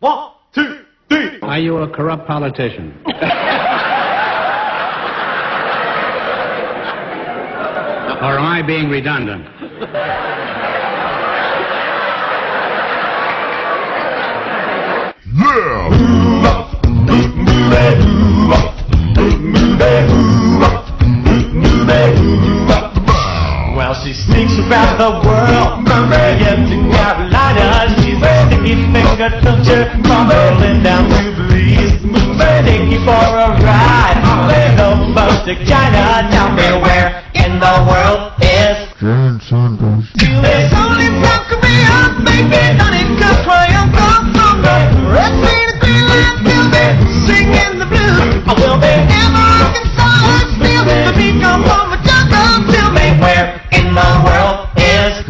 1, 2, 3. Are you a corrupt politician? Or am I being redundant? Well, she sneaks around the world from Maryland to Carolina. She's a sticky finger toucher from Berlin down to Belize. Take you for a ride, there's no bus to China. Tell me where in the world is there's only South Korea, baby, honey, cause where I'm from the Red Sea to Greenland, we'll be singing the blues. I will be in Arkansas, still the beat comes from a jungle. Tell me where in the world is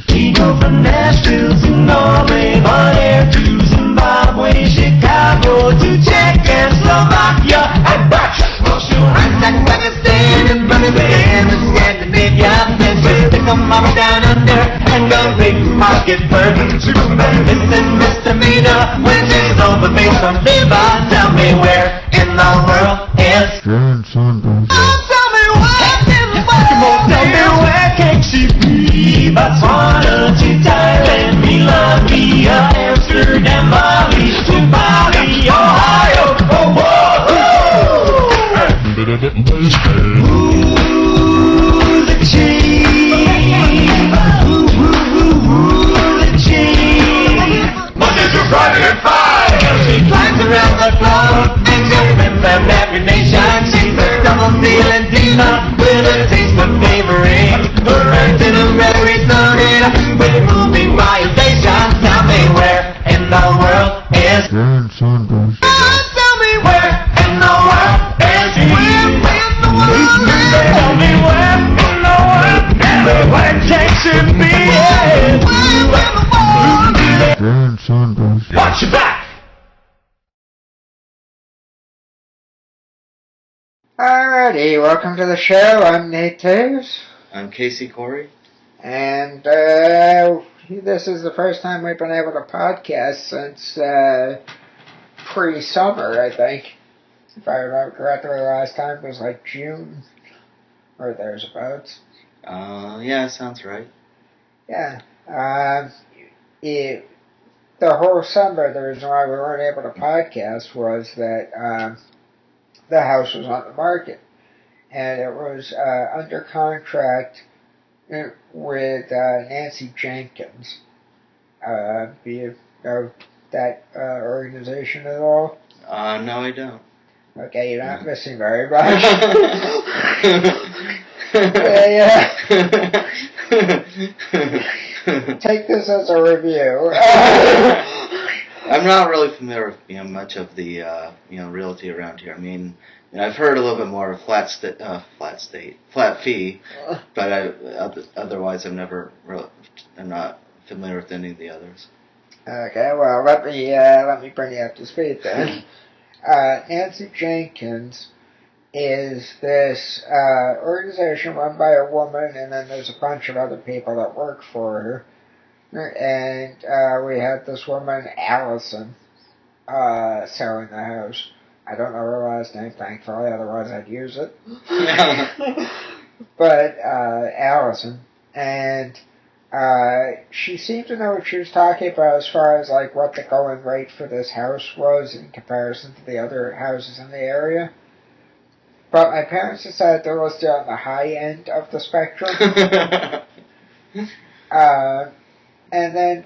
she go from Nashville to Norway, Hot Air to Zimbabwe, Chicago to Czechoslovakia and back. She'll ransack Pakistan and Pakistan and Scandinavia, then she'll pick 'em up down under and go big pocket bourbon. Missing misdemeanor when she's over base from Viva. Tell me where in the world is tell me where in the world. Come on, tell me where can she be? Botswana to Thailand, Milan via Amsterdam, Bali to Bali, Ohio. Oh, whoa, ooh, the cheese. The cheese. Monday to Friday at 5. She flies around the globe and she'll from every nation. She's a double-dealing diva with a taste of flavoring. Her itinerary started with moving violations. Tell me where in the world is tell me where in the world is tell me where in the world where can she be? Watch your back. Alrighty, welcome to the show. I'm Nate Taves. I'm Khoury. And this is the first time we've been able to podcast since pre-summer, I think. If I remember correctly, the last time was like June or thereabouts. Yeah, sounds right. Yeah. The whole summer, the reason why we weren't able to podcast was that the house was on the market, and it was under contract with Nancy Jenkins. Do you know that organization at all? No, I don't. Okay, you're not missing very much. Yeah. Take this as a review. I'm not really familiar with much of the realty around here. I mean, I've heard a little bit more of flat fee, but otherwise I'm not familiar with any of the others. Okay, well let me bring you up to speed then. Nancy Jenkins is this organization run by a woman, and then there's a bunch of other people that work for her. And we had this woman, Allison, selling the house. I don't know her last name, thankfully, otherwise I'd use it. But Allison, and she seemed to know what she was talking about as far as like what the going rate for this house was in comparison to the other houses in the area. But my parents decided to list it on the high end of the spectrum. And then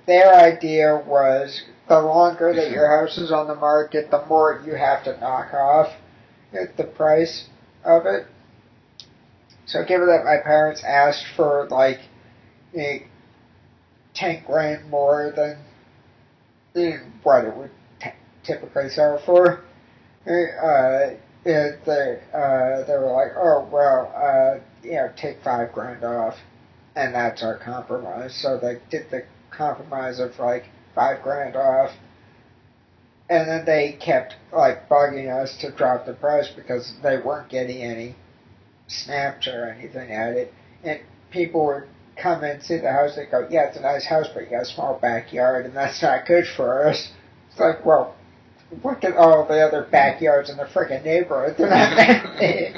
their idea was the longer that your house is on the market, the more you have to knock off the price of it. So given that my parents asked for like 10 grand more than what it would typically sell for, they were like, oh, well, take 5 grand off. And that's our compromise. So they did the compromise of like 5 grand off. And then they kept like bugging us to drop the price because they weren't getting any snaps or anything at it. And people were come and see the house, they go, yeah, it's a nice house, but you got a small backyard, and that's not good for us. It's like, well, look at all the other backyards in the frickin' neighborhood. They're not that big.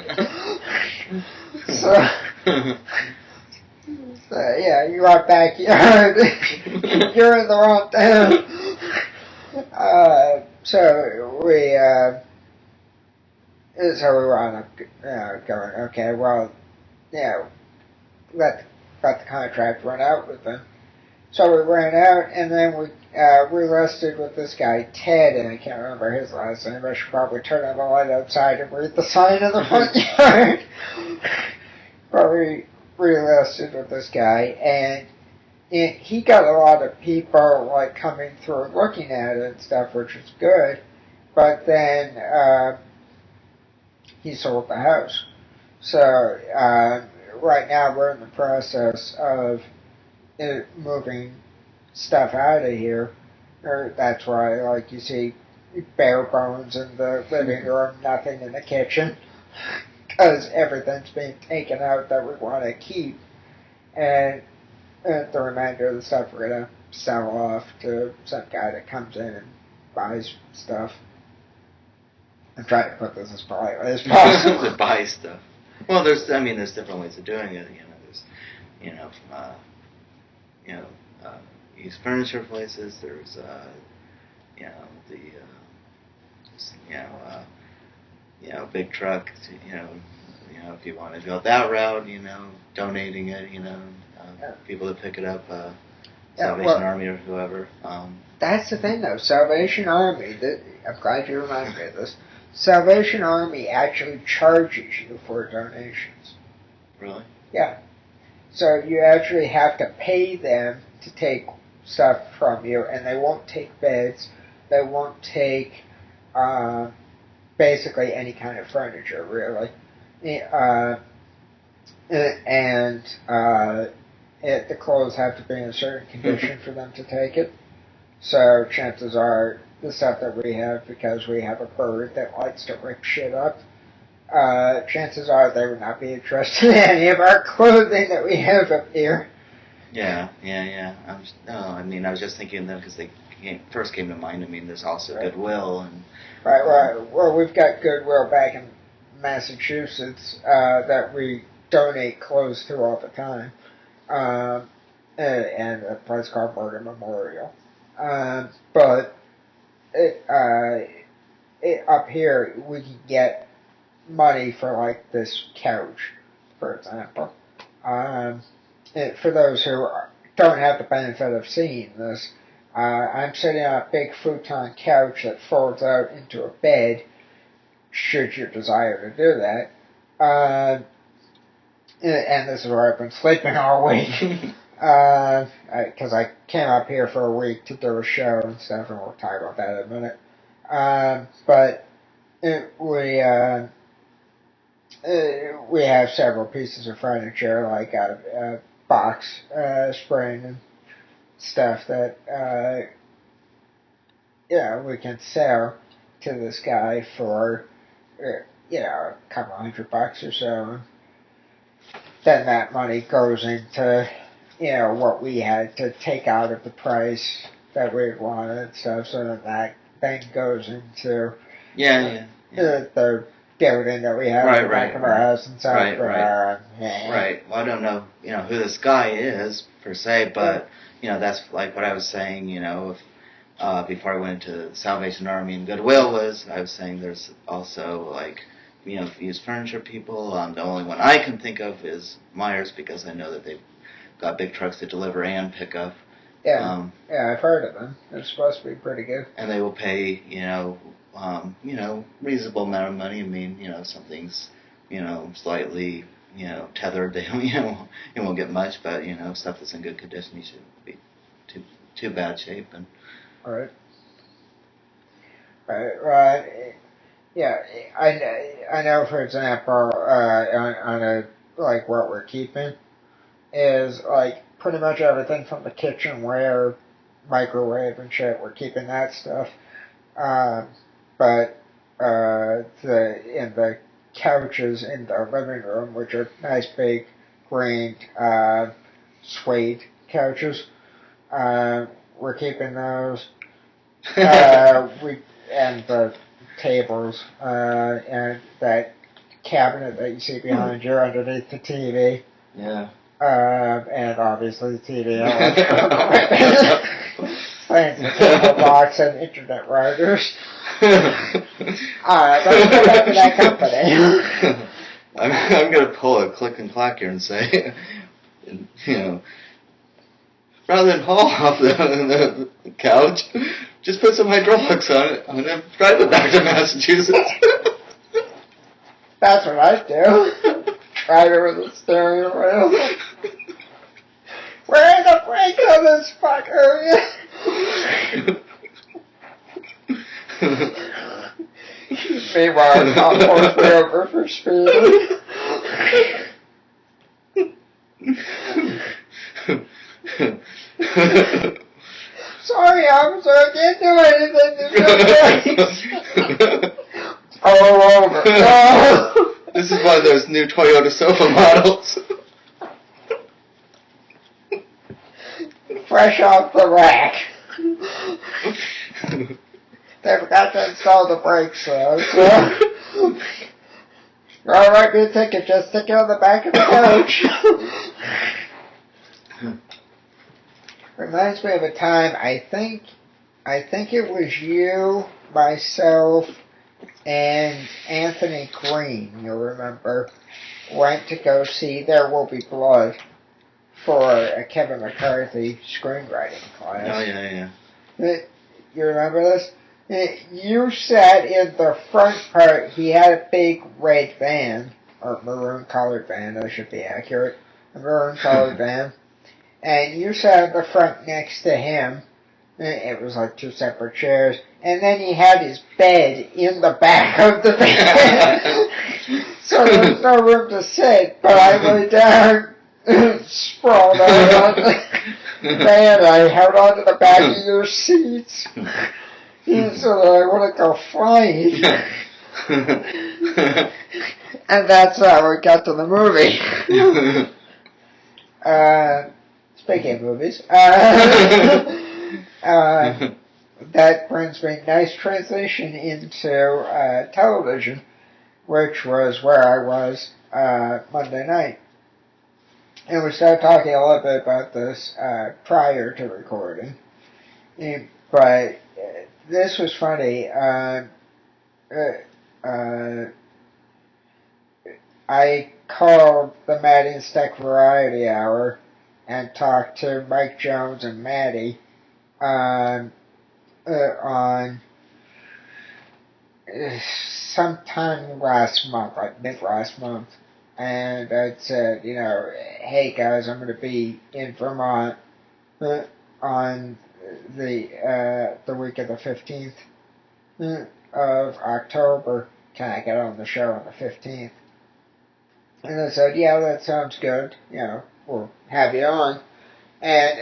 So, yeah, you got backyard. You're in the wrong town. So we wound up going, okay, well, let the contract run out with them. So we ran out, and then we rested with this guy, Ted, and I can't remember his last name. I should probably turn on the light outside and read the sign in the front yard. But we rested with this guy, and he got a lot of people like coming through looking at it and stuff, which was good. But then he sold the house. So right now we're in the process of moving stuff out of here. That's why, like, you see bare bones in the living room, nothing in the kitchen, because everything's being taken out that we want to keep. And the remainder of the stuff we're going to sell off to some guy that comes in and buys stuff. I'm trying to put this as politely as possible. To buy stuff. Well, there's different ways of doing it. There's, used furniture places. There's, big truck. If you want to go that route, donating it. People to pick it up. Salvation Army or whoever. That's the thing, though. Salvation Army. I'm glad you reminded me of this. Salvation Army actually charges you for donations. Really? Yeah. So you actually have to pay them to take stuff from you, and they won't take beds. They won't take basically any kind of furniture, really. The clothes have to be in a certain condition for them to take it. So chances are the stuff that we have, because we have a bird that likes to rip shit up, chances are they would not be interested in any of our clothing that we have up here. Yeah. I was just thinking them because they first came to mind. There's also Goodwill and. Right. Well, we've got Goodwill back in Massachusetts that we donate clothes to all the time, and a place called Murder Memorial. But up here we can get money for like this couch, for example. For those who don't have the benefit of seeing this, I'm sitting on a big futon couch that folds out into a bed, should you desire to do that. And this is where I've been sleeping all week. Because I came up here for a week to do a show and stuff, and we'll talk about that in a minute. But we have several pieces of furniture, like a box spring and stuff that we can sell to this guy for a couple $100 or so. Then that money goes into what we had to take out of the price that we wanted and stuff, so that then goes into the building that we have in the back of our house and stuff. Right. Well, I don't know, who this guy is per se, but that's like what I was saying. Before I went into Salvation Army and Goodwill I was saying there's also like used furniture people. The only one I can think of is Myers, because I know that they've got big trucks to deliver and pick up. Yeah, I've heard of them. They're supposed to be pretty good. And they will pay, reasonable amount of money. Something's, slightly, tethered. They, you won't get much, but stuff that's in good condition, you shouldn't be too bad shape. And right. Yeah, I know. For example, on a like what we're keeping is like pretty much everything from the kitchenware, microwave and shit. We're keeping that stuff. But the couches in the living room, which are nice big green suede couches. We're keeping those. And the tables, and that cabinet that you see behind you underneath the TV. Yeah. And obviously the TV. And the cable box and internet routers. Don't go back to that company. I'm going to pull a click and clack here and say, rather than haul off the couch, just put some hydraulics on it and drive it back to Massachusetts. That's what I do. Drive it with the steering wheel. Where are the brakes on this fucker? Meanwhile, Tom pulls me over for speeding. Sorry, officer, I can't do anything to your brakes. All over. This is one of those new Toyota sofa models. Fresh off the rack. They forgot to install the brakes, though. So I'll write me a ticket, just stick it on the back of the coach. Reminds me of a time, I think it was you, myself, and Anthony Green, you'll remember, went to go see There Will Be Blood for a Kevin McCarthy screenwriting class. Oh, yeah. You remember this? You sat in the front part. He had a big red van, or maroon-colored van, I should be accurate. A maroon-colored van. And you sat in the front next to him. It was like two separate chairs. And then he had his bed in the back of the van. So there was no room to sit, but I lay down, sprawled out on the van. I held onto the back of your seats. So that I wouldn't go flying. And that's how we got to the movie. Speaking of movies, that brings me nice transition into television, which was where I was Monday night. And we started talking a little bit about this prior to recording. But this was funny. I called the Maddie and Steck Variety Hour and talked to Mike Jones and Maddie on sometime last month, like mid last month. And I said, hey guys, I'm going to be in Vermont on the week of the 15th of October. Can I get on the show on the 15th? And I said, yeah, that sounds good. We'll have you on. And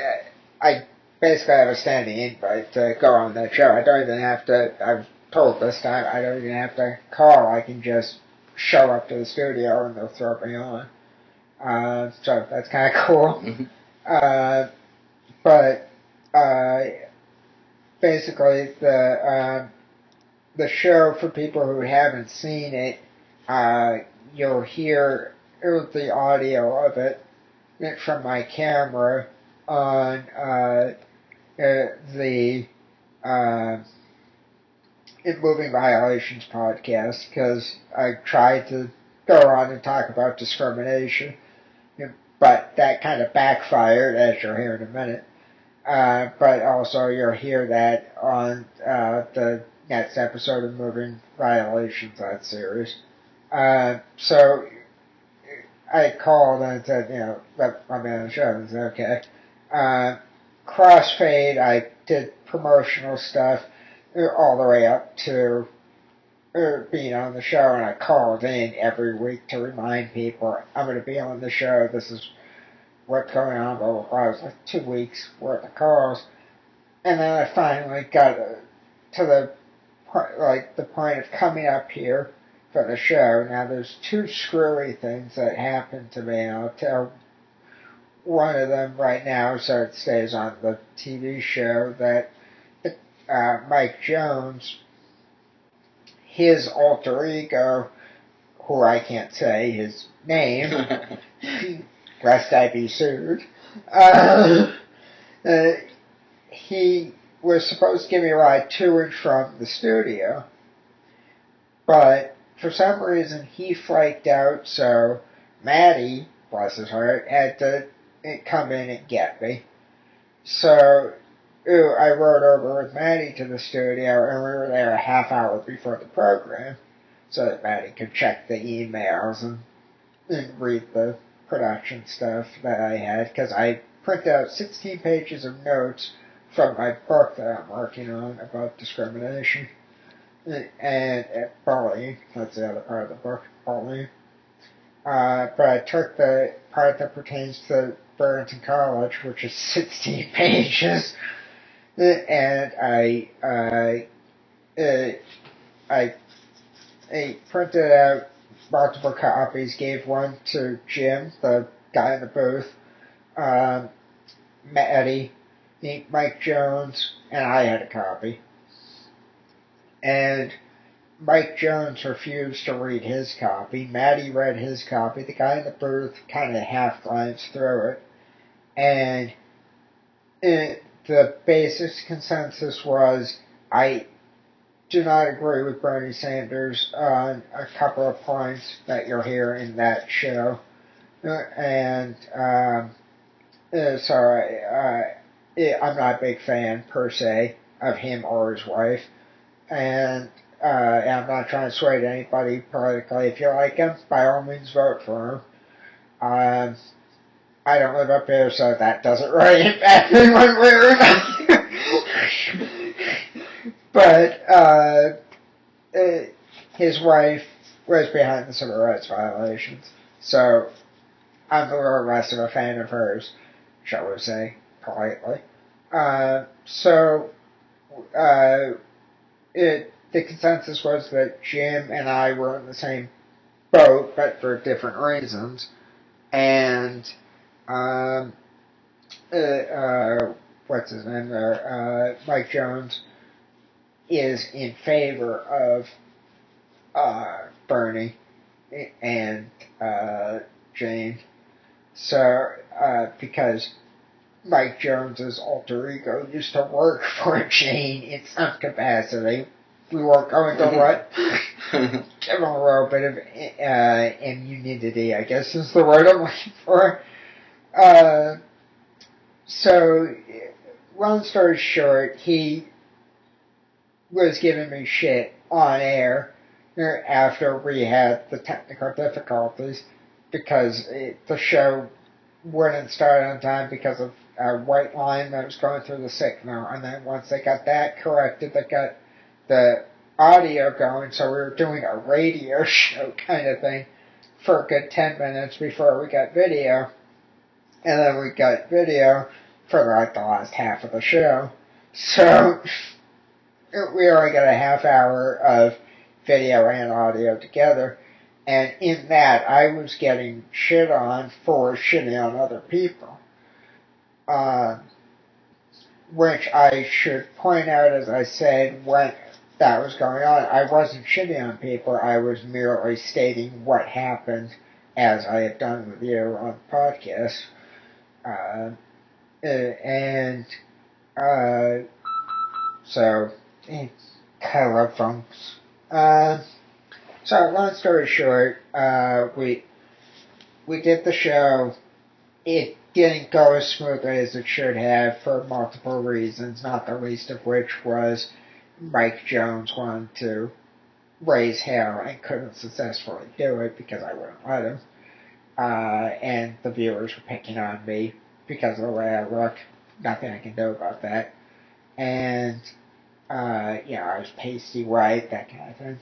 I basically have a standing invite to go on that show. I don't even have to, I've told this time, I don't even have to call. I can just show up to the studio and they'll throw me on. So that's kind of cool. But basically the show, for people who haven't seen it, you'll hear the audio of it from my camera on the Moving Violations podcast, because I tried to go on and talk about discrimination, but that kind of backfired, as you'll hear in a minute. But also you'll hear that on the next episode of Moving Violations, that series. So I called and said, let me on the show. And said, okay. Crossfade, I did promotional stuff all the way up to being on the show, and I called in every week to remind people, I'm going to be on the show, this is what's going on, blah, blah, blah. It was like 2 weeks worth of calls. And then I finally got to the point of coming up here for the show. Now there's 2 screwy things that happened to me, and I'll tell one of them right now, so it stays on the TV show, that Mike Jones, his alter ego, who I can't say his name, lest I be sued, he was supposed to give me a ride to and from the studio, but for some reason he flaked out, so Maddie, bless his heart, had to come in and get me. So I rode over with Maddie to the studio, and we were there a half hour before the program, so that Maddie could check the emails and read the production stuff that I had, because I printed out 16 pages of notes from my book that I'm working on about discrimination and bullying. That's the other part of the book, bullying. But I took the part that pertains to Burlington College, which is 16 pages, and I printed out multiple copies, gave one to Jim, the guy in the booth, Maddie, Mike Jones, and I had a copy. And Mike Jones refused to read his copy. Maddie read his copy. The guy in the booth kind of half glanced through it. And the basic consensus was, I do not agree with Bernie Sanders on a couple of points that you'll hear in that show. And so I'm not a big fan, per se, of him or his wife. And I'm not trying to sway anybody politically. If you like him, by all means vote for him. I don't live up here, so that doesn't really impact me one way or another. But his wife was behind the civil rights violations, so I'm a little less of a fan of hers, shall we say, politely. The consensus was that Jim and I were in the same boat, but for different reasons. And what's his name there? Mike Jones is in favor of Bernie and Jane. So, because Mike Jones's alter ego used to work for Jane in some capacity. We won't go into what. Give him a little bit of immunity, I guess is the word I'm looking for. So, long story short, he was giving me shit on air after we had the technical difficulties, because the show wouldn't start on time because of a white line that was going through the signal, and then once they got that corrected, they got the audio going, so we were doing a radio show kind of thing for a good 10 minutes before we got video, and then we got video for like the last half of the show. So we only got a half hour of video and audio together, and in that I was getting shit on for shitting on other people. Which I should point out, as I said, when that was going on, I wasn't shitting on people, I was merely stating what happened, as I have done with you on the podcast. So, telephones. So, long story short, we did the show. It didn't go as smoothly as it should have for multiple reasons, not the least of which was Mike Jones wanted to raise hell and couldn't successfully do it because I wouldn't let him. And the viewers were picking on me because of the way I look. Nothing I can do about that. And, I was pasty white, that kind of thing.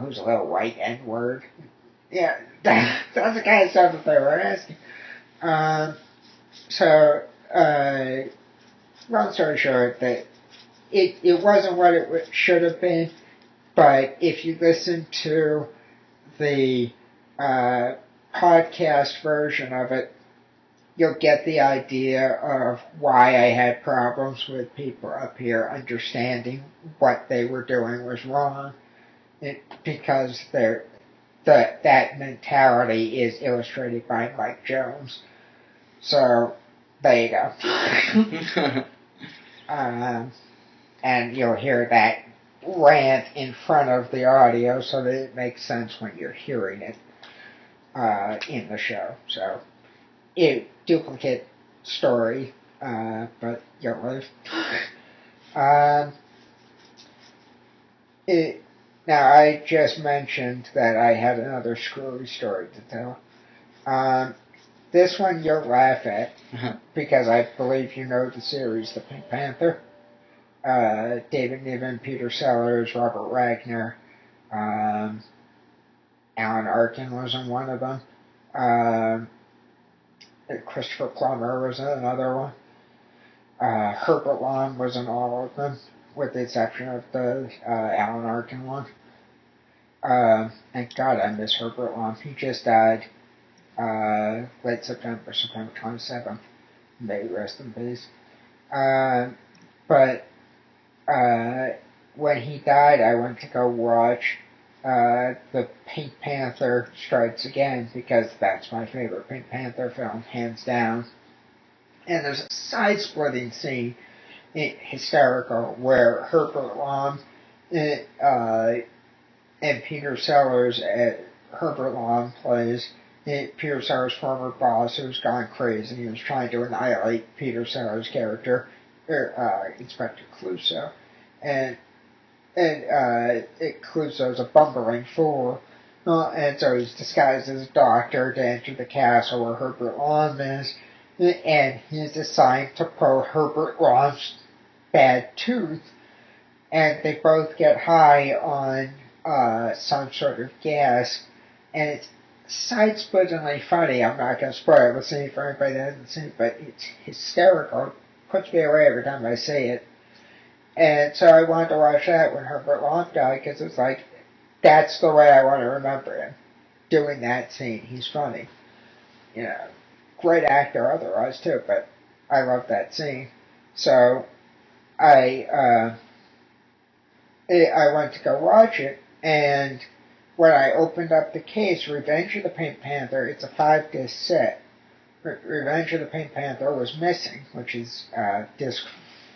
Who's a little white N-word? Yeah, that's the kind of stuff that they were asking. Long story short, that it wasn't what it should have been, but if you listen to the podcast version of it, you'll get the idea of why I had problems with people up here understanding what they were doing was wrong. Because that mentality is illustrated by Mike Jones. So, there you go. And you'll hear that rant in front of the audio so that it makes sense when you're hearing it in the show. So, duplicate story, but you'll live. Now, I just mentioned that I had another Khoury story to tell. This one you'll laugh at, because I believe you know the series, The Pink Panther. David Niven, Peter Sellers, Robert Wagner, Alan Arkin was in one of them. Christopher Plummer was in another one. Herbert Lom was in all of them, with the exception of the Alan Arkin one. And God, I miss Herbert Lom. He just died late September 27th. May rest in peace. But when he died, I went to go watch the Pink Panther Strikes Again, because that's my favorite Pink Panther film, hands down. And there's a side-splitting scene, hysterical, where Herbert Lom and Peter Sellers, Herbert Lom plays Peter Sellers' former boss who's gone crazy. He was trying to annihilate Peter Sellers' character, Inspector Clouseau. And Clouseau's a bumbling fool. And so he's disguised as a doctor to enter the castle where Herbert Lom is. And he's assigned to pull Herbert Lom's bad tooth. And they both get high on some sort of gas. And it's side-splittingly funny. I'm not going to spoil the scene for anybody that hasn't seen it, but it's hysterical. It puts me away every time I see it. And so I wanted to watch that when Herbert Lom died, because it's like, that's the way I want to remember him, doing that scene. He's funny. You know, great actor otherwise, too, but I love that scene. So I went to go watch it, and when I opened up the case, Revenge of the Pink Panther, it's a 5-disc set. Revenge of the Pink Panther was missing, which is disc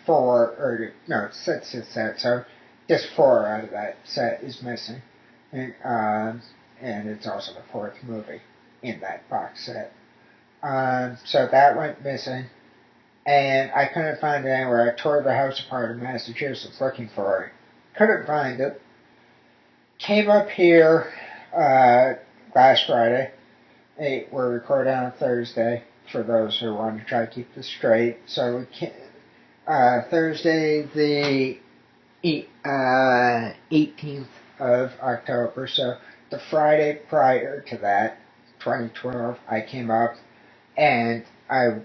4, or no, it's 6 set, so disc 4 out of that set is missing. And it's also the 4th movie in that box set. So that went missing, and I couldn't find it anywhere. I tore the house apart in Massachusetts looking for it. Couldn't find it. Came up here last Friday. We're recording on Thursday, for those who want to try to keep this straight. So Thursday the 18th of October, so the Friday prior to that, 2012, I came up and I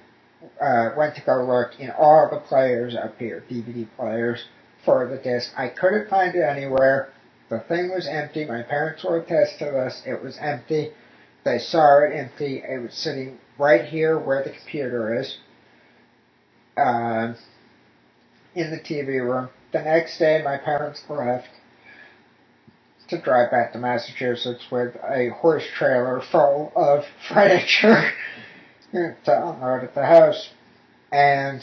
went to go look in all the players up here, DVD players, for the disc. I couldn't find it anywhere. The thing was empty. My parents will attest to this. It was empty. They saw it empty. It was sitting right here where the computer is, in the TV room. The next day, my parents left to drive back to Massachusetts with a horse trailer full of furniture to unload at the house. And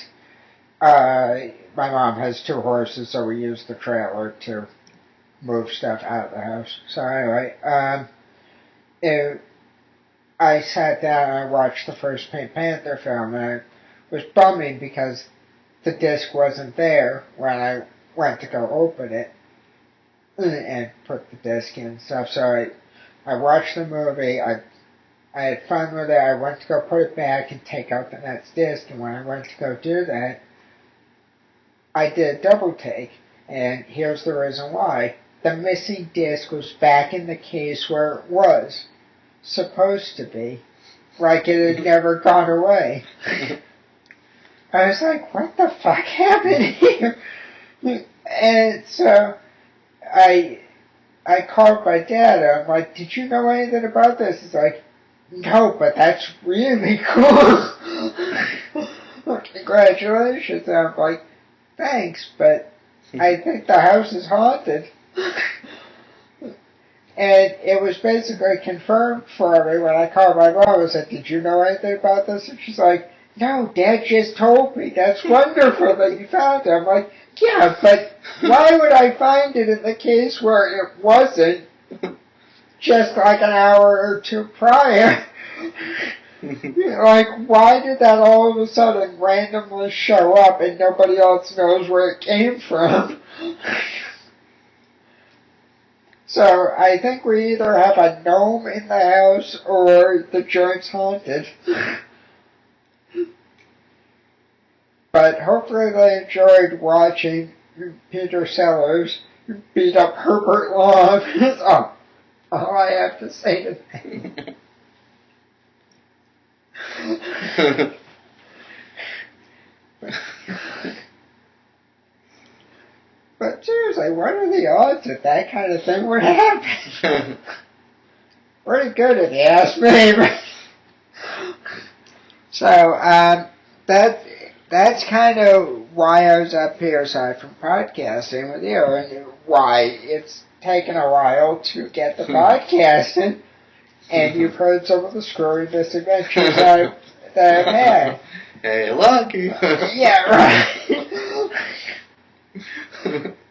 my mom has 2 horses, so we used the trailer to move stuff out of the house. So anyway, I sat down and I watched the first Pink Panther film, and it was bumming because the disc wasn't there when I went to go open it and put the disc in and stuff. So I watched the movie. I had fun with it. I went to go put it back and take out the next disc, and when I went to go do that, I did a double take, and here's the reason why. The missing disc was back in the case where it was supposed to be, like it had never gone away. I was like, what the fuck happened here? And so I called my dad, and I'm like, did you know anything about this? He's like, no, but that's really cool. congratulations. And I'm like, thanks, but I think the house is haunted. And it was basically confirmed for me when I called my mom and said, did you know anything about this? And she's like, no, Dad just told me. That's wonderful that you found it. I'm like, yeah, but why would I find it in the case where it wasn't just like an hour or two prior? Like, why did that all of a sudden randomly show up and nobody else knows where it came from? So I think we either have a gnome in the house or the joint's haunted. But hopefully they enjoyed watching Peter Sellers beat up Herbert Long. Oh, all I have to say to that. But seriously, what are the odds that that kind of thing would happen? Pretty good if you ask me. So, that's kind of why I was up here, aside from podcasting with you, and why it's taken a while to get the podcasting. And you've heard some of the Khoury misadventures that I've had. Hey, lucky. Yeah, right.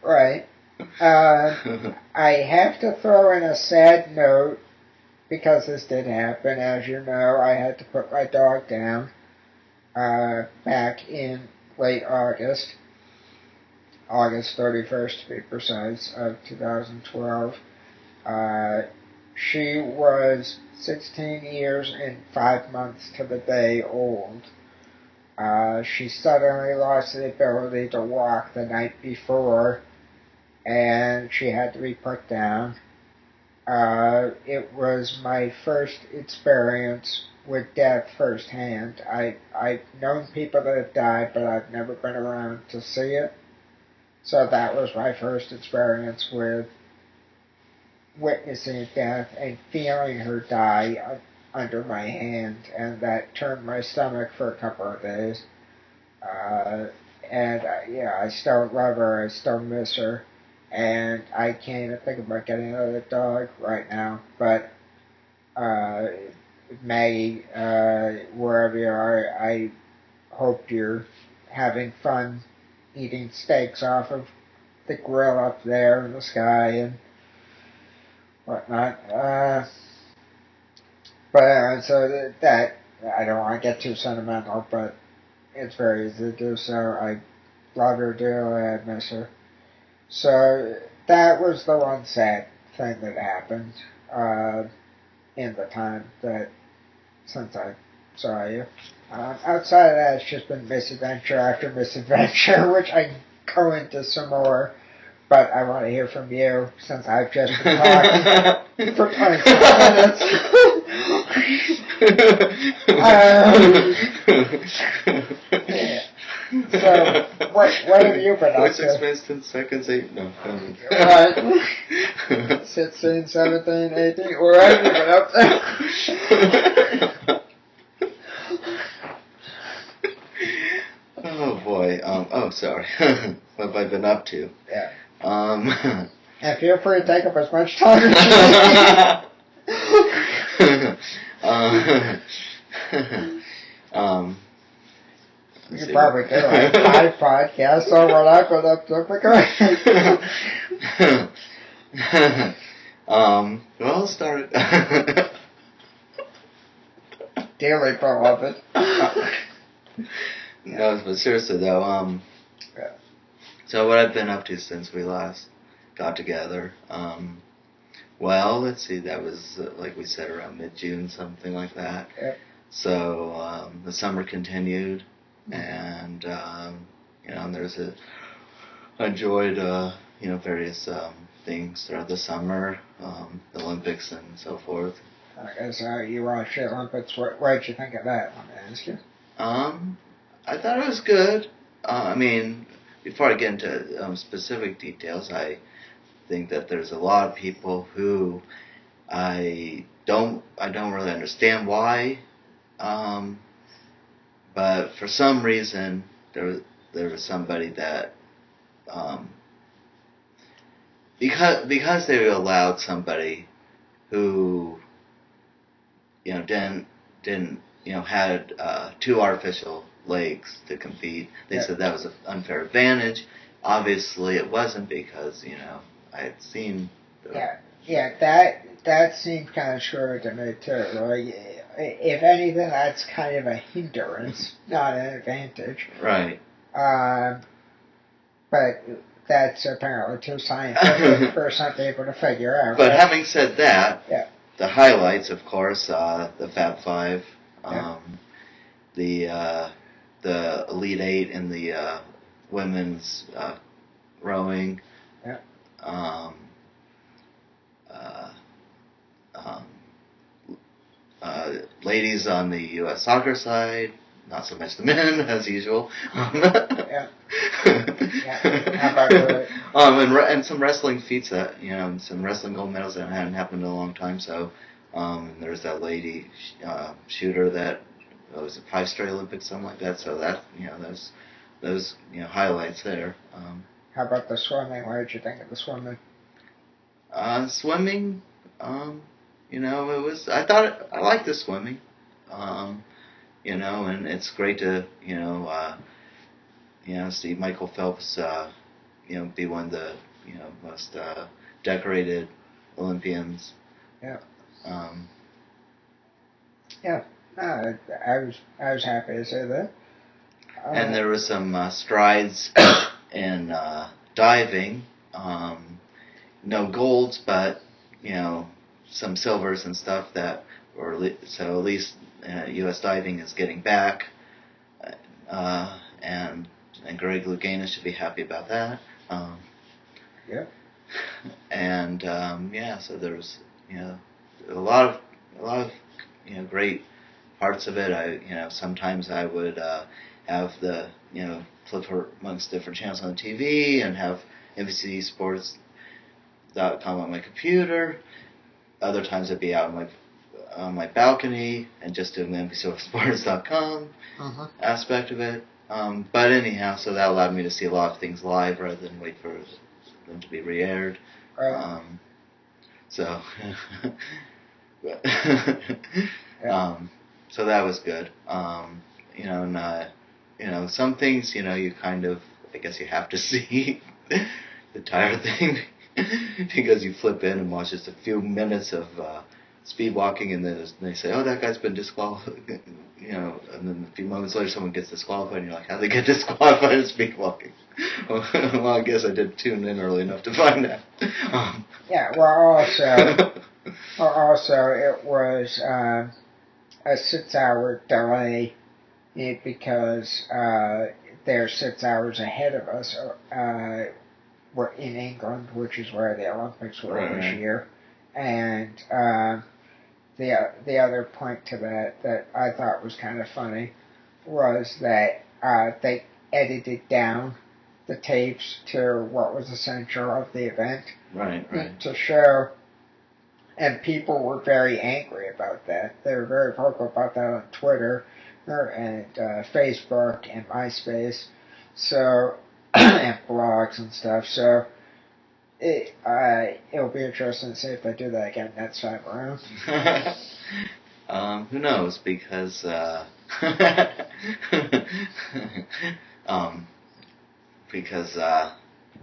Right. I have to throw in a sad note, because this did happen. As you know, I had to put my dog down back in late August 31st to be precise, of 2012. She was 16 years and 5 months to the day old. She suddenly lost the ability to walk the night before, and she had to be put down. It was my first experience with death firsthand. I've known people that have died, but I've never been around to see it. So that was my first experience with witnessing death and feeling her die under my hand, and that turned my stomach for a couple of days. I still love her, I still miss her, and I can't even think about getting another dog right now. But Maggie, wherever you are, I hope you're having fun eating steaks off of the grill up there in the sky and whatnot. So that I don't want to get too sentimental, but it's very easy to do so. I love her dearly, I miss her. So that was the one sad thing that happened in the time that since I saw you. Outside of that, it's just been misadventure after misadventure, which I can go into some more. But I want to hear from you, since I've just been talking for 26 minutes. Yeah. So, what have you been up to? 26 minutes, 10 seconds, 8, no. Right. 16, 17, 18, what have you been up to? Oh boy, sorry. What have I been up to? Yeah. And feel free to take up as much time as you can probably do like 5 podcasts on what I've been up to. Well, I'll start. Dearly beloved. No, but seriously though, yeah. So what I've been up to since we last got together, well, let's see, that was, like we said, around mid-June, something like that. Yep. So, the summer continued, and, and I enjoyed, various, things throughout the summer, the Olympics and so forth. Okay, so you watched the Olympics, what did you think of that, let me ask you? I thought it was good. Before I get into specific details, I think that there's a lot of people who I don't really understand why, but but for some reason there was somebody that because they allowed somebody who didn't had two artificial legs to compete. They said that was an unfair advantage. Obviously, it wasn't because I had seen. That seemed kind of short to me too. Like, if anything, that's kind of a hindrance, not an advantage. Right. But that's apparently too scientific for some people to figure out. But having said that, the highlights, of course, the Fab Five, the Elite Eight in the women's rowing. Ladies on the U.S. soccer side, not so much the men as usual. How about and some wrestling feats that some wrestling gold medals that hadn't happened in a long time. So there's that lady shooter that was a 5 straight Olympics, something like that. So that those highlights there. How about the swimming? What did you think of the swimming? Swimming, it was. I liked the swimming, and it's great to see Michael Phelps, be one of the most decorated Olympians. Yeah. I was happy to say that. And there were some strides in diving. No golds, but some silvers and stuff that were so at least U.S. diving is getting back, and Greg Louganis should be happy about that. And so there's a lot of great parts of it. Sometimes I would have the flip amongst different channels on the TV and have NBC Sports.com on my computer. Other times I'd be out on my balcony and just doing the NBCSports.com aspect of it. But anyhow, so that allowed me to see a lot of things live rather than wait for them to be re-aired. Right. So that was good. Some things you kind of, I guess you have to see the tire thing. Because you flip in and watch just a few minutes of speed walking, and then they say, "Oh, that guy's been disqualified," and then a few moments later, someone gets disqualified, and you're like, "How did they get disqualified in speed walking?" Well, I guess I did tune in early enough to find out. Also, it was a 6-hour delay because they're 6 hours ahead of us. Were in England, which is where the Olympics were this year, and the other point to that I thought was kind of funny was that they edited down the tapes to what was essential of the event, right, to show, and people were very angry about that. They were very vocal about that on Twitter and Facebook and MySpace. So. And blogs and stuff, so it'll be interesting to see if they do that again next time around. Who knows? Because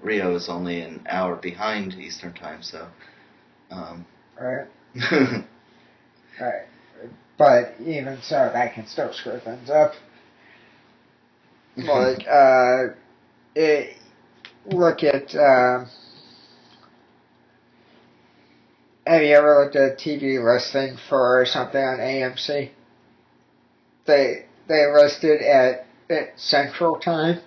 Rio is only an hour behind Eastern time, so. Right. Right. But even so, that can still screw things up. Like, look at, have you ever looked at a TV listing for something on AMC? They listed at Central Time.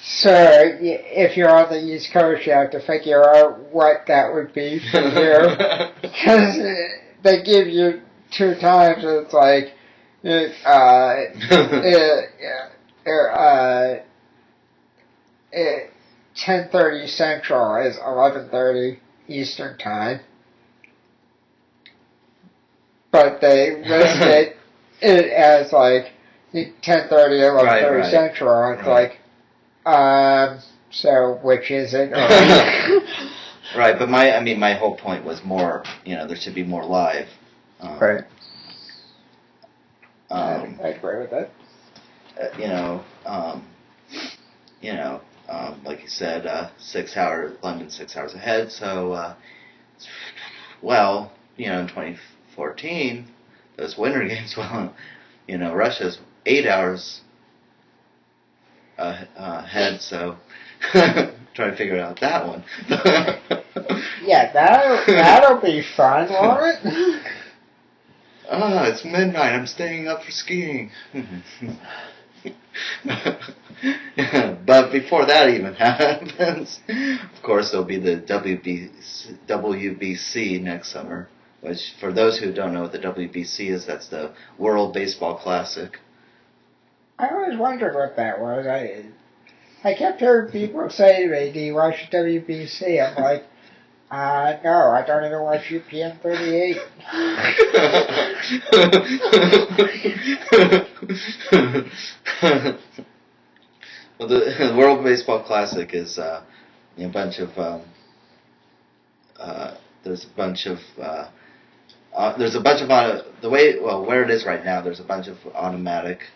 So if you're on the East Coast, you have to figure out what that would be for you. Because they give you 2 times, and it's like, 10:30 Central is 11:30 Eastern Time, but they listed it as like 10:30, 11:30 Right. Central, and it's Right. like, so which is it? Right, but my whole point was more, there should be more live. Right. I Um, agree with that. like you said, 6 hours, London 6 hours ahead. So, well, in 2014, those Winter Games, Russia's 8 hours ahead. So, trying to figure out that one. Yeah, that'll be fun, won't it? It's midnight. I'm staying up for skiing. But before that even happens, of course, there'll be the WBC next summer, which, for those who don't know what the WBC is, that's the World Baseball Classic. I always wondered what that was. I kept hearing people say to me, "Do you watch WBC?" I'm like, no, I don't even watch UPN 38. Well, the World Baseball Classic is a bunch of there's a bunch of where it is right now. There's a bunch of automatic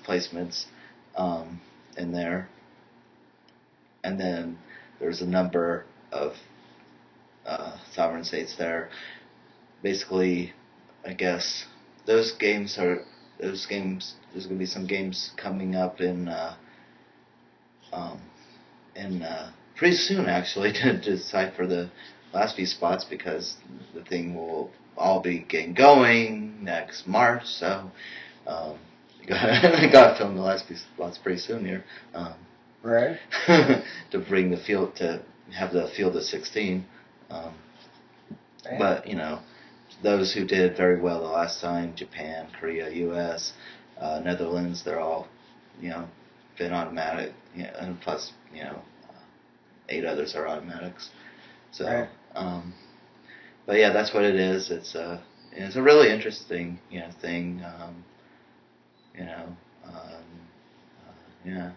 placements in there, and then there's a number of sovereign states there. Basically, I guess there's games. There's going to be some games coming up in pretty soon, actually, to decide for the last few spots, because the thing will all be getting going next March. So got to film the last few spots pretty soon here. Right. To bring the field, to have the field of 16. But those who did very well the last time, Japan, Korea, U.S., Netherlands, they're all been automatic, and plus 8 others are automatics. So, right. But yeah, that's what it is. It's a really interesting thing. Yeah.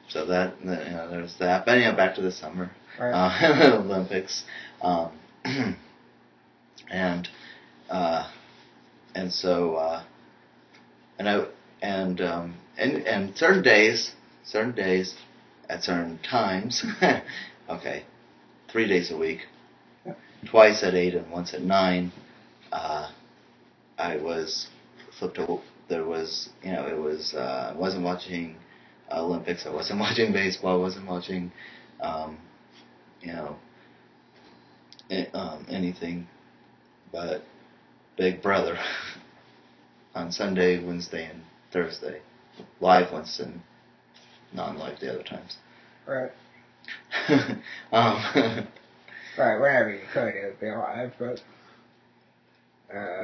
So that there's that. But back to the summer, Right. Olympics, and so and certain days at certain times. Okay, 3 days a week, twice at 8 and once at 9. I was flipped over. There was it was I wasn't watching Olympics. I wasn't watching baseball. I wasn't watching anything but Big Brother on Sunday, Wednesday, and Thursday. Live once and non-live the other times. Right. Right, whenever you could, it would be live, but...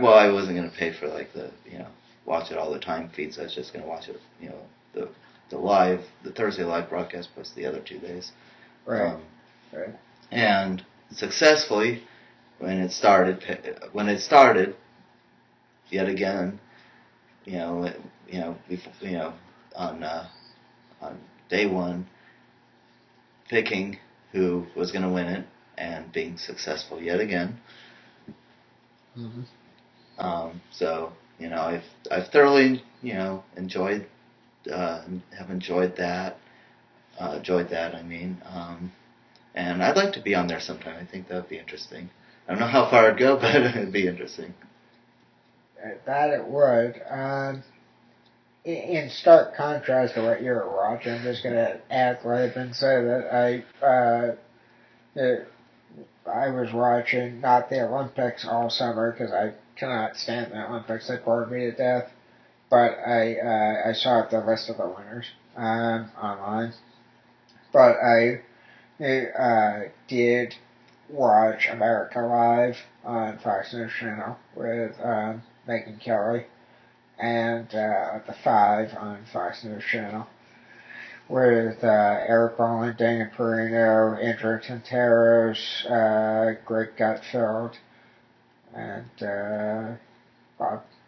well, I wasn't going to pay for, watch it all the time feeds. I was just going to watch it, the Thursday live broadcast plus the other 2 days. Right. Right. And successfully, when it started, yet again, on day one, picking who was going to win it and being successful yet again. Mm-hmm. So I've thoroughly enjoyed have enjoyed that. I mean, and I'd like to be on there sometime. I think that would be interesting. I don't know how far it'd go, but it'd be interesting. That it would. In stark contrast to what you were watching, I'm just going to add lib and say that I was watching not the Olympics all summer because I cannot stand the Olympics. They bore me to death. But I saw the list of the winners online. But I did watch America Live on Fox News Channel with Megyn Kelly, and The Five on Fox News Channel with Eric Bolling, Dana Perino, Andrew Tanteros, Greg Gutfeld, and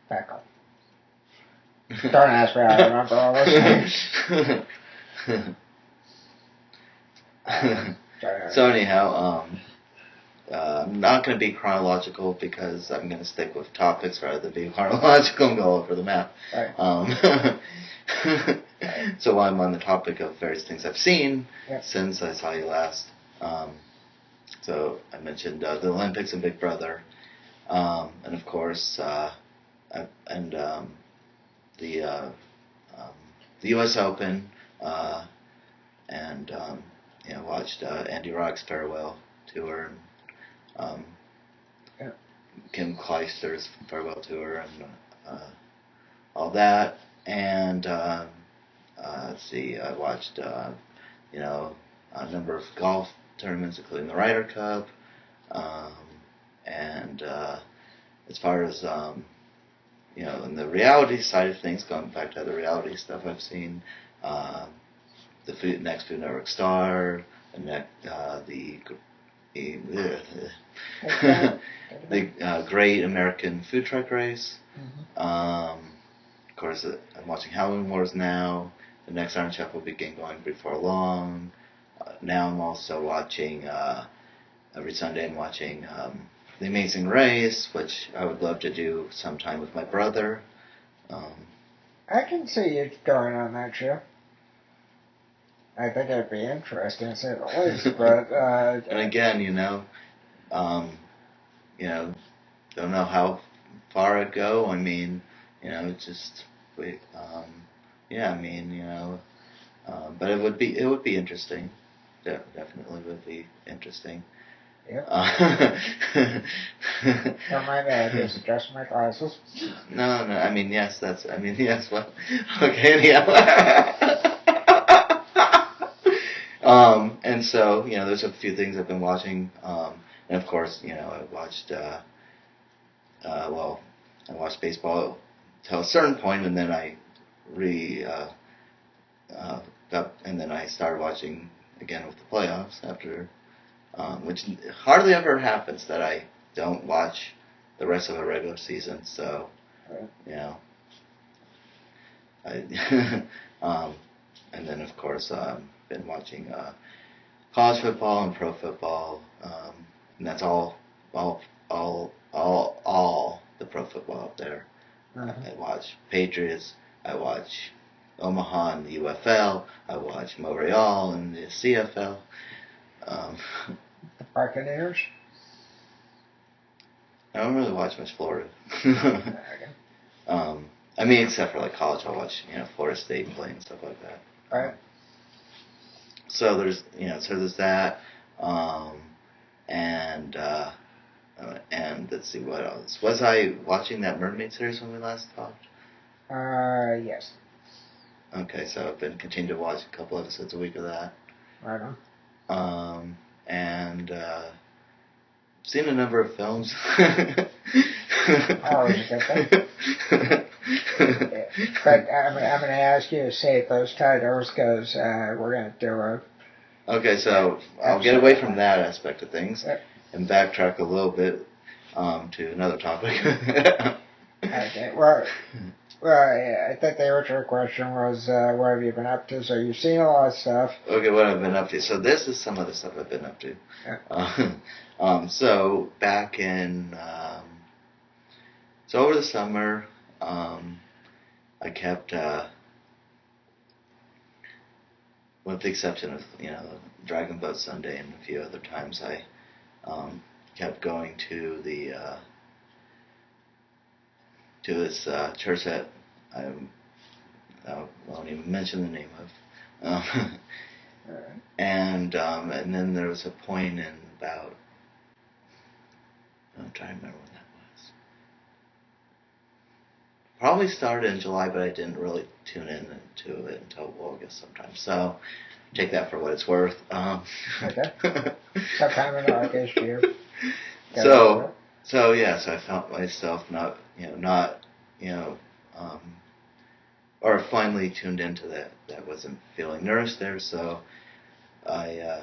Back Don't ask me, I remember all those names. So anyhow, I'm not going to be chronological because I'm going to stick with topics rather than be chronological and go all over the map. Right. So while I'm on the topic of various things I've seen Yep. since I saw you last, so I mentioned the Olympics and Big Brother, and of course, the U.S. Open, and watched Andy Rock's farewell tour, and Kim Kleister's farewell tour, and all that, and let's see, I watched a number of golf tournaments, including the Ryder Cup, and as far as in the reality side of things, going back to other reality stuff I've seen, the next Food Network star, the Great American Food Truck Race. Of course, I'm watching Halloween Wars now. The next Iron Chef will begin going before long. Now I'm also watching, every Sunday I'm watching The Amazing Race, which I would love to do sometime with my brother. I can see you going on that show. I think it'd be interesting to say the least, but and again, don't know how far I'd go. I mean, just wait. But it would be interesting. Definitely would be interesting. Yep. Don't mind me, I just adjust my glasses. No. I mean, yes. Well, okay. Anyhow. And so, there's a few things I've been watching, and of course, I watched, I watched baseball till a certain point, and then I and then I started watching again with the playoffs after, which hardly ever happens that I don't watch the rest of the regular season. So, and then of course been watching college football and pro football, and that's all the pro football up there. I watch Patriots, I watch Omaha in the UFL, I watch Montreal in the CFL. The Buccaneers? I don't really watch much Florida. I mean, except for like college, I'll watch Florida State play and stuff like that. Right. So there's that, and let's see what else. Was I watching that Mermaid series when we last talked? Yes. Okay, so I've been continuing to watch a couple episodes a week of that. Right on. And seen a number of films. Always a good thing. But I'm going to ask you to save those titles because we're going to do a... Okay, so I'll get away from that aspect of things and backtrack a little bit to another topic. Okay, well, I think the original question was, what have you been up to? So you've seen a lot of stuff. Okay, what I've been up to. So this is some of the stuff I've been up to. Yeah. So back in, so over the summer, I kept, with the exception of, Dragon Boat Sunday and a few other times, I kept going to this church that I won't even mention the name of. And then there was a point in about, I'm trying to remember when that was. Probably started in July, but I didn't really tune in to it until August sometime. So take that for what it's worth. Okay. Sometime in August, you. So I felt myself or finally tuned into that. That wasn't feeling nourished there, so I.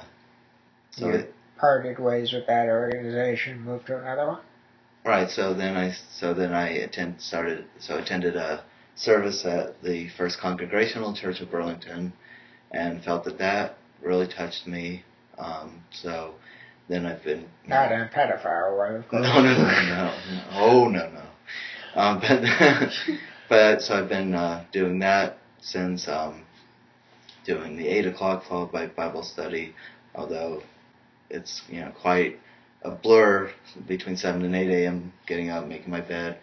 You parted ways with that organization, moved to another one? Right. So then I attended a service at the First Congregational Church of Burlington, and felt that really touched me. So then I've been not in a pedophile way, of course. No. Oh no. But but so I've been doing that since doing the 8 o'clock followed by Bible study, although it's quite a blur between 7 and 8 a.m. getting up, making my bed,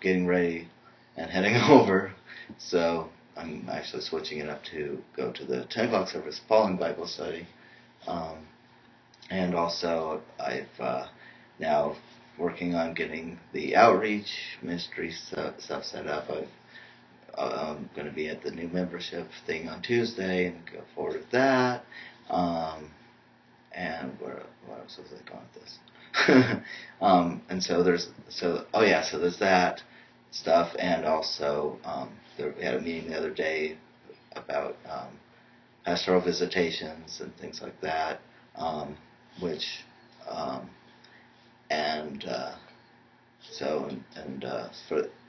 getting ready, and heading over. So I'm actually switching it up to go to the 10 o'clock service following Bible study. And also I've now working on getting the outreach ministry stuff set up. I'm going to be at the new membership thing on Tuesday and go forward with that. And what else was I going with this? And so there's that stuff, and also we had a meeting the other day about pastoral visitations and things like that,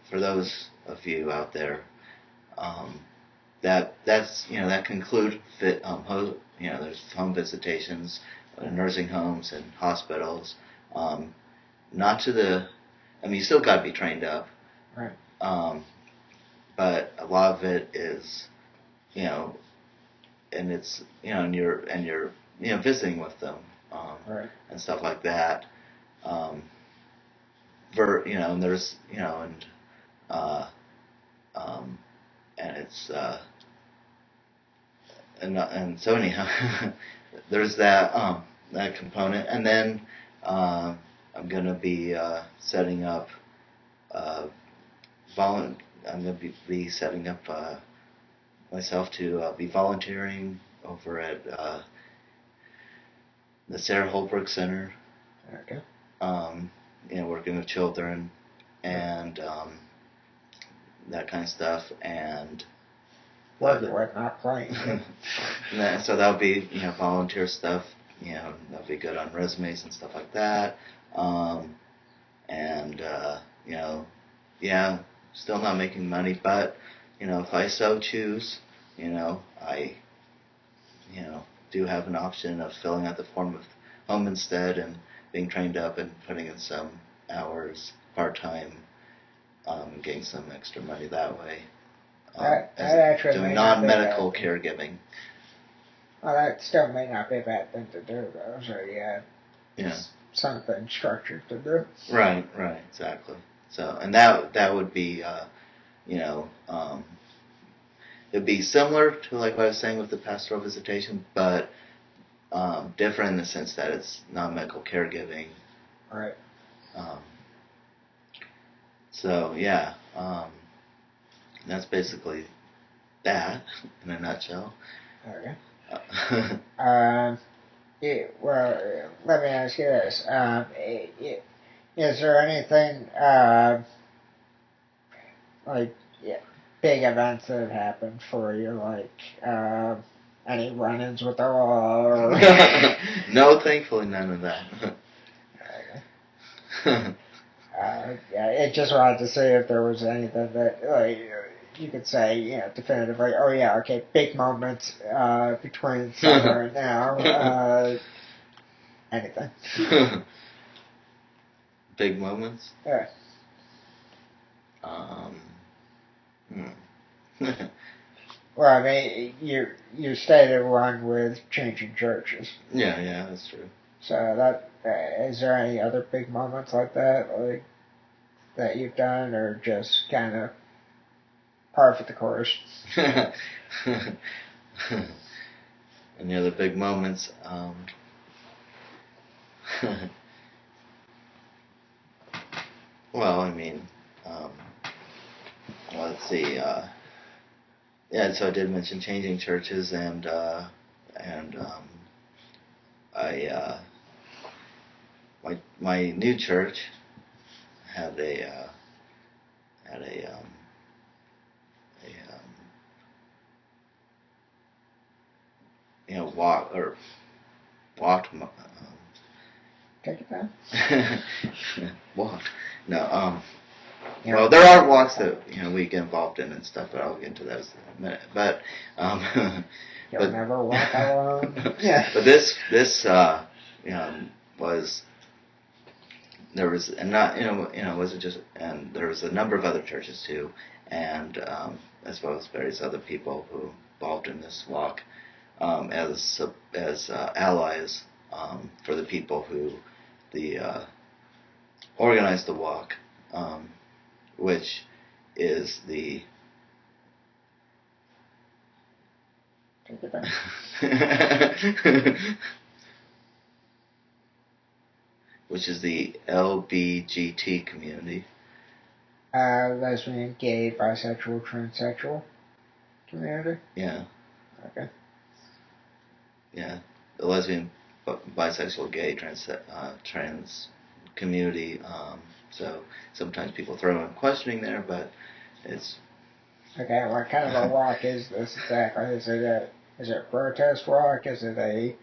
for those of you out there, that conclude there's home visitations, nursing homes and hospitals. Not to the, I mean, you still got to be trained up, right? But a lot of it is, and it's and you're visiting with them, right, and stuff like that. And there's and it's and so anyhow, there's that component, and then I'm gonna be setting up I'm gonna be setting up myself to be volunteering over at the Sarah Holbrook Center. Okay. Working with children and that kind of stuff, and working with, not playing. So that'll be volunteer stuff. That'll be good on resumes and stuff like that. Still not making money, but if I so choose, I do have an option of filling out the form with home instead and being trained up and putting in some hours part-time, getting some extra money that way. That actually doing non-medical caregiving. Well, that still may not be a bad thing to do, though. So yeah, something structured to do. Right, exactly. So, and that would be, it'd be similar to like what I was saying with the pastoral visitation, but different in the sense that it's non-medical caregiving. Right. So yeah, that's basically that in a nutshell. Okay. Well, let me ask you this: is there anything like big events that have happened for you, like any run-ins with the law? Or No, thankfully, none of that. Okay. It just wanted to see if there was anything that you could say, definitively. Oh yeah, okay, big moments between summer and now. Anything. Big moments. Yeah. Well, I mean, you stated one with changing churches. Yeah, that's true. So that is there any other big moments like that, like that you've done, or just kind of par for the course? Any other big moments? Well, I mean, let's see. So I did mention changing churches, and my new church had a walked Take it down. Walk. No. Yeah. Well, there are walks that we get involved in and stuff, but I'll get into those in a minute. But You'll never walk alone. Yeah. But this was. There was, and not, wasn't just, and there was a number of other churches too, and as well as various other people who involved in this walk as allies for the people who organized the walk, which is the which is the LBGT community. Lesbian, gay, bisexual, transsexual community? Yeah. Okay. Yeah. The lesbian, bisexual, gay, trans community. So sometimes people throw in questioning there, but it's... Okay, what kind of a walk is this exactly? Is it a protest walk? Is it a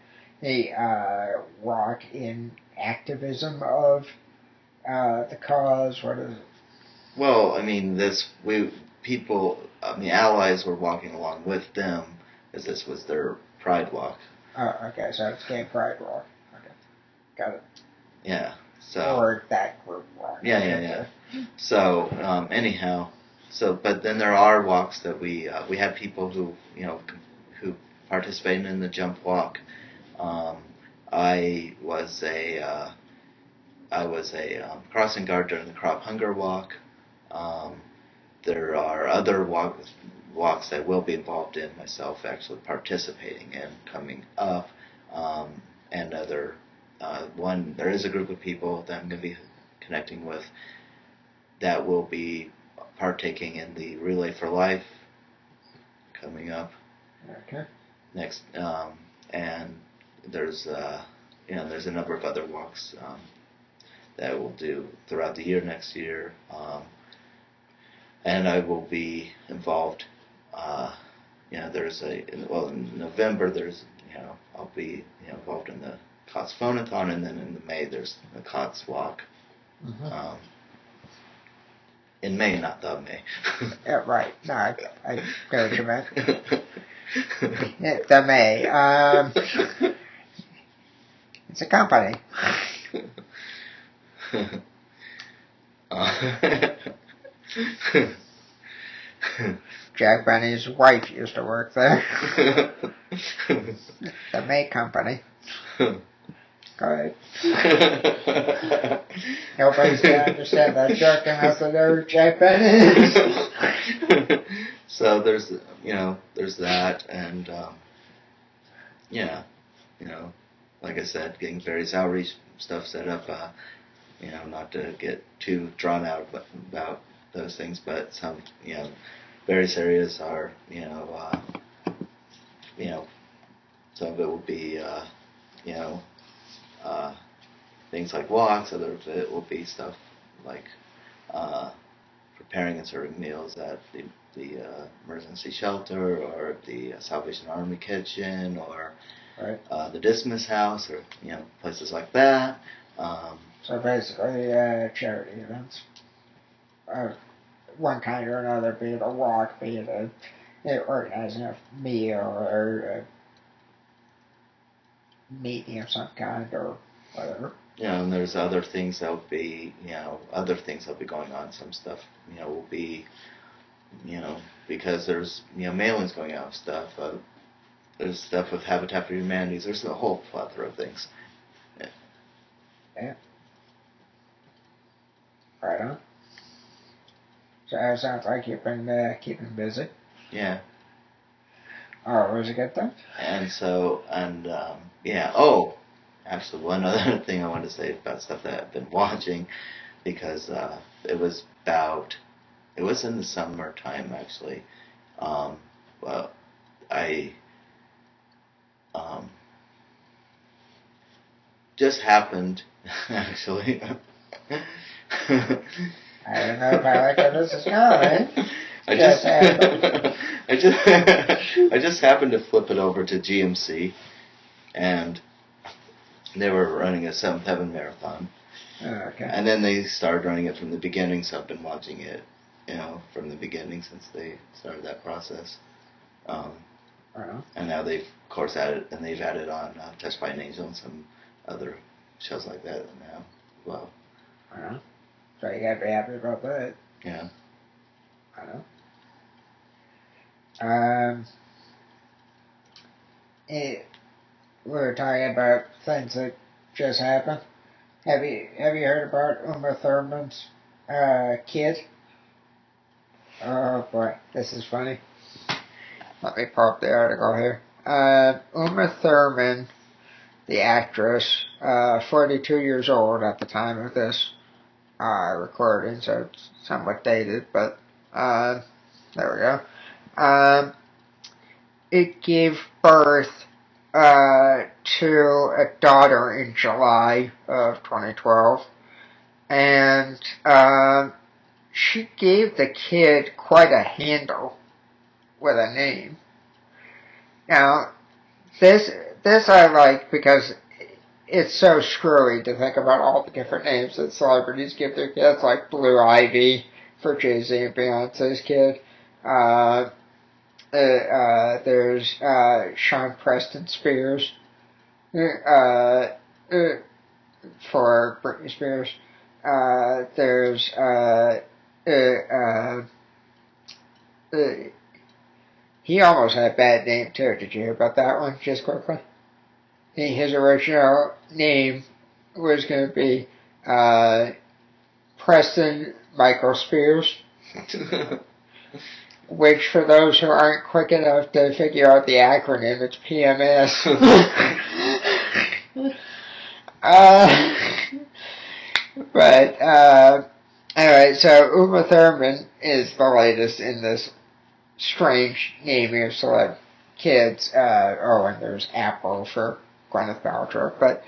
walk in activism of the cause? What is it? Well, I mean, allies were walking along with them, as this was their pride walk. Oh, okay, so it's gay pride walk. Okay, got it. Yeah, so... Or that group walk. Yeah. So, anyhow, but then there are walks that we have people who participated in the jump walk. I was a crossing guard during the crop hunger walk. There are other walks that will be involved in, myself actually participating in coming up, and other one. There is a group of people that I'm going to be connecting with that will be partaking in the Relay for Life coming up. Okay. Next, and there's a number of other walks that we'll do throughout the year next year, and I will be involved. In November I'll be involved in the COTS Phonathon, and then in May there's the COTS Walk. Mm-hmm. In May, not the May. Yeah, right. No, I get what you meant. The May. It's a company. Jack Benny's wife used to work there. The May Company. Go ahead. Nobody's going to understand that joke unless they know who Jack Benny is. So there's that, and like I said, getting various outreach stuff set up. Not to get too drawn out about those things, but some various areas are some of it will be things like walks. Other of it will be stuff like preparing and serving meals at the emergency shelter, or the Salvation Army kitchen, or right. The Dismas House, or places like that. So basically, charity events, one kind or another, be it a walk, be it organizing a meal, or a meeting of some kind, or whatever. And there's other things that will be, going on. Some stuff, will be, because there's, mailings going out of stuff. There's stuff with Habitat for Humanity. There's a whole plethora of things. Yeah. Right on. So it sounds like you've been keeping busy. Yeah. Oh, was a good thing. And so, Oh, actually, one other thing I wanted to say about stuff that I've been watching, because it was in the summertime, actually. Well, I just happened, actually. I don't know if I like where this is going. I just happened to flip it over to GMC, and They were running a Seventh Heaven marathon. Okay. And then they started running it from the beginning, so I've been watching it, from the beginning since they started that process. And now they've, of course, added on Touched by an Angel and some other shows like that now as well. So you gotta be happy about that. Yeah. We were talking about things that just happened. Have you heard about Uma Thurman's kid? Oh boy, this is funny. Let me pull up the article here. Uma Thurman, the actress, 42 years old at the time of this recording, so it's somewhat dated, but there we go. It gave birth to a daughter in July of 2012, and she gave the kid quite a handle with a name. Now, this I like because it's so screwy to think about all the different names that celebrities give their kids, like Blue Ivy for Jay-Z and Beyonce's kid. There's Sean Preston Spears for Britney Spears. There's he almost had a bad name too. Did you hear about that one? Just quickly. His original name was going to be Preston Michael Spears. Which, for those who aren't quick enough to figure out the acronym, it's PMS. Anyway, so Uma Thurman is the latest in this strange naming of celeb kids. And there's Apple for Gwyneth Paltrow, but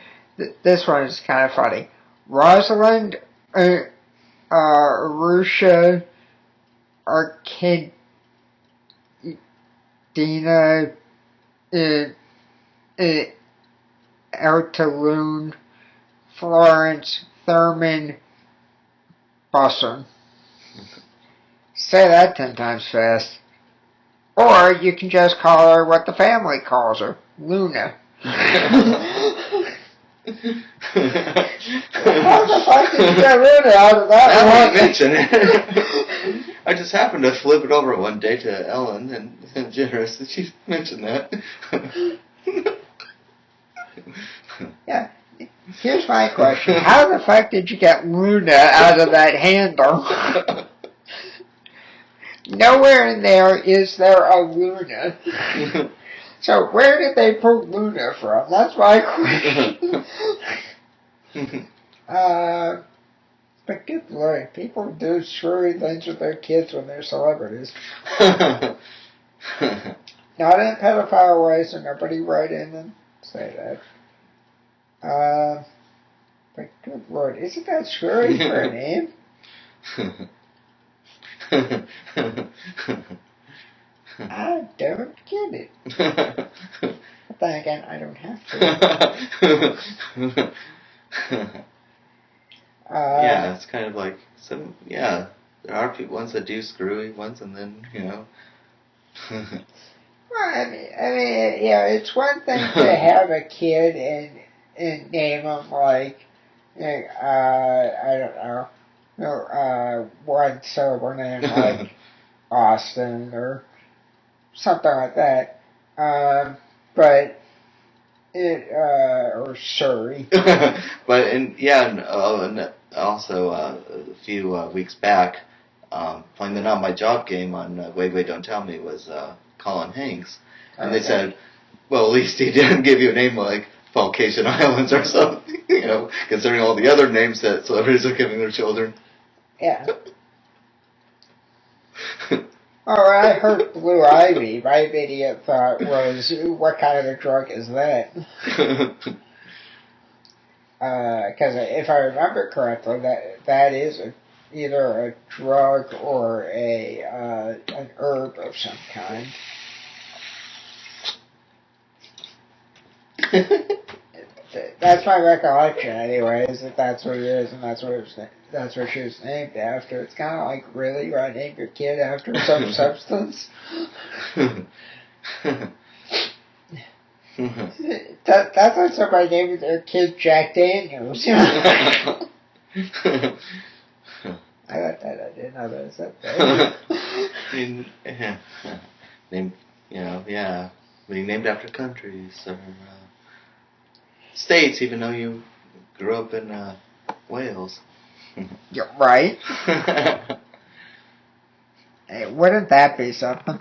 this one is kind of funny. Rosalind Arusha Arcadina Ertaloon Florence Thurman Busson. Say that 10 times fast. Or you can just call her what the family calls her, Luna. How the fuck did you get Luna out of that? Now that I mention it. I just happened to flip it over one day to Ellen and Generous, and she mentioned that. Yeah. Here's my question. How the fuck did you get Luna out of that handle? Nowhere in there is there a Luna. So where did they pull Luna from? That's my question. But good lord, people do screwy things with their kids when they're celebrities. Not in a pedophile way, so nobody write in and say that. But good lord, isn't that screwy for a name? I don't get it. But then again, I don't have to. Yeah, it's kind of like there are ones that do screwy ones, and then, Well, I mean, it's one thing to have a kid and name them like, I don't know, one syllable name like Austin or something like that. But or Surrey. But and also a few weeks back, playing the Not My Job game on Wait Wait Don't Tell Me was Colin Hanks, and they said, well, at least he didn't give you a name like Caucasian Islands or something, considering all the other names that celebrities are giving their children. Yeah. Oh, I heard Blue Ivy. My immediate thought was, what kind of a drug is that? Because if I remember correctly, that is either a drug or an herb of some kind. That's my recollection, anyway. Is that that's what it is, and that's what she was named after. It's kind of like, really, you want to name your kid after some substance? That's like somebody named their kid Jack Daniels. You know? I got that. I didn't know that was that bad. Named, being named after countries or states, even though you grew up in Wales. You're right. Hey, wouldn't that be something?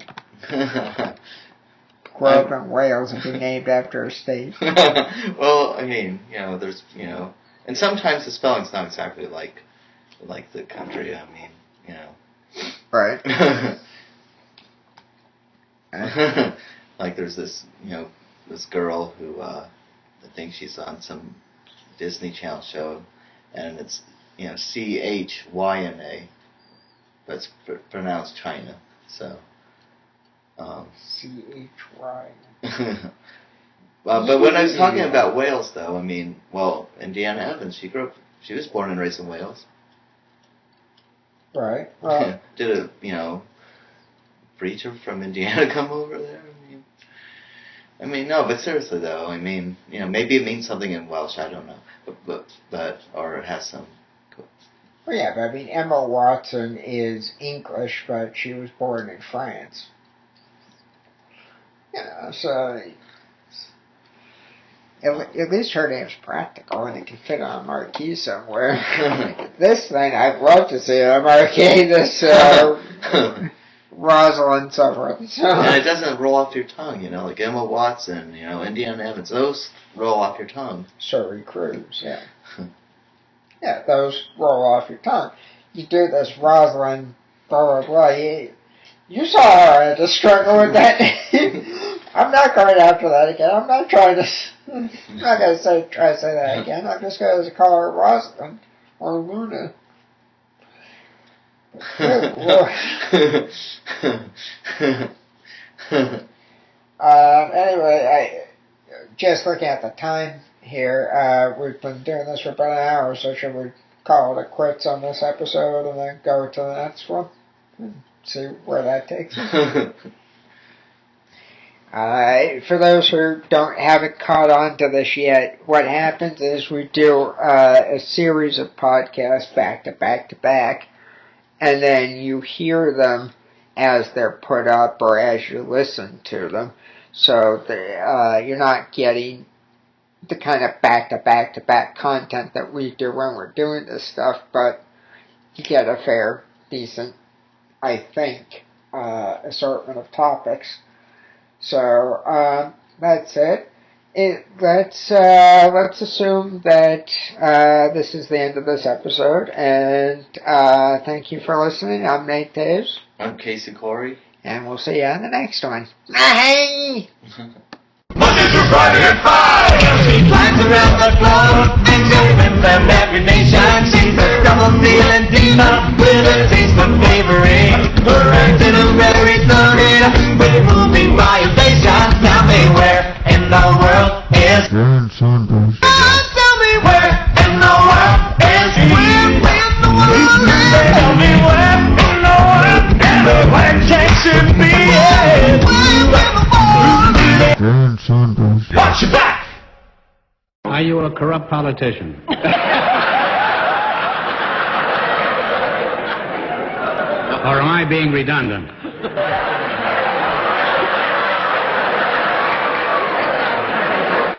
Grow up in Wales and be named after a state. Well, I mean, there's, and sometimes the spelling's not exactly like the country. I mean, Right. Like there's this, this girl who I think she's on some Disney Channel show, and it's Chyna, but it's pronounced China. So. CHY. But when I was talking about Wales, though, I mean, Indiana Evans, she was born and raised in Wales. Right. Did a preacher from Indiana come over there? I mean, no, but seriously though, I mean, maybe it means something in Welsh, I don't know, but or it has some. Well, yeah, but I mean, Emma Watson is English, but she was born in France. Yeah, so at least her name's practical and it can fit on a marquee somewhere. This thing, I'd love to see on a marquee, this Rosalind somewhere. So. And it doesn't roll off your tongue, like Emma Watson, Indiana Evans, those roll off your tongue. Surrey Cruise, yeah. Yeah, those roll off your tongue. You do this Rosalind, blah, blah, blah. You saw her I had to struggle with that name. I'm not going after that again. I'm not trying to. I'm not going to try to say that again. I'm just going to call her Rosalind or Luna. Good Lord. Anyway, just looking at the time here, we've been doing this for about an hour, so should we call it a quits on this episode and then go to the next one? See where that takes us. For those who haven't caught on to this yet, what happens is we do a series of podcasts back to back to back, and then you hear them as they're put up or as you listen to them. So you're not getting the kind of back to back to back content that we do when we're doing this stuff, but you get a fair, decent, I think, assortment of topics. So that's it. Let's assume that this is the end of this episode, and thank you for listening. I'm Nate Taves. I'm Casey Khoury. And we'll see you on the next one. Hey! Monday through Friday at 5. She flies around the globe, enjoyment from every nation. She's a double-dealing diva with a taste of thievery. Her itinerary loaded with moving violations. Tell me where in the world is Tell me where in the world is Tell me where in the world everywhere Jackson be. Watch your back! Are you a corrupt politician? Or am I being redundant?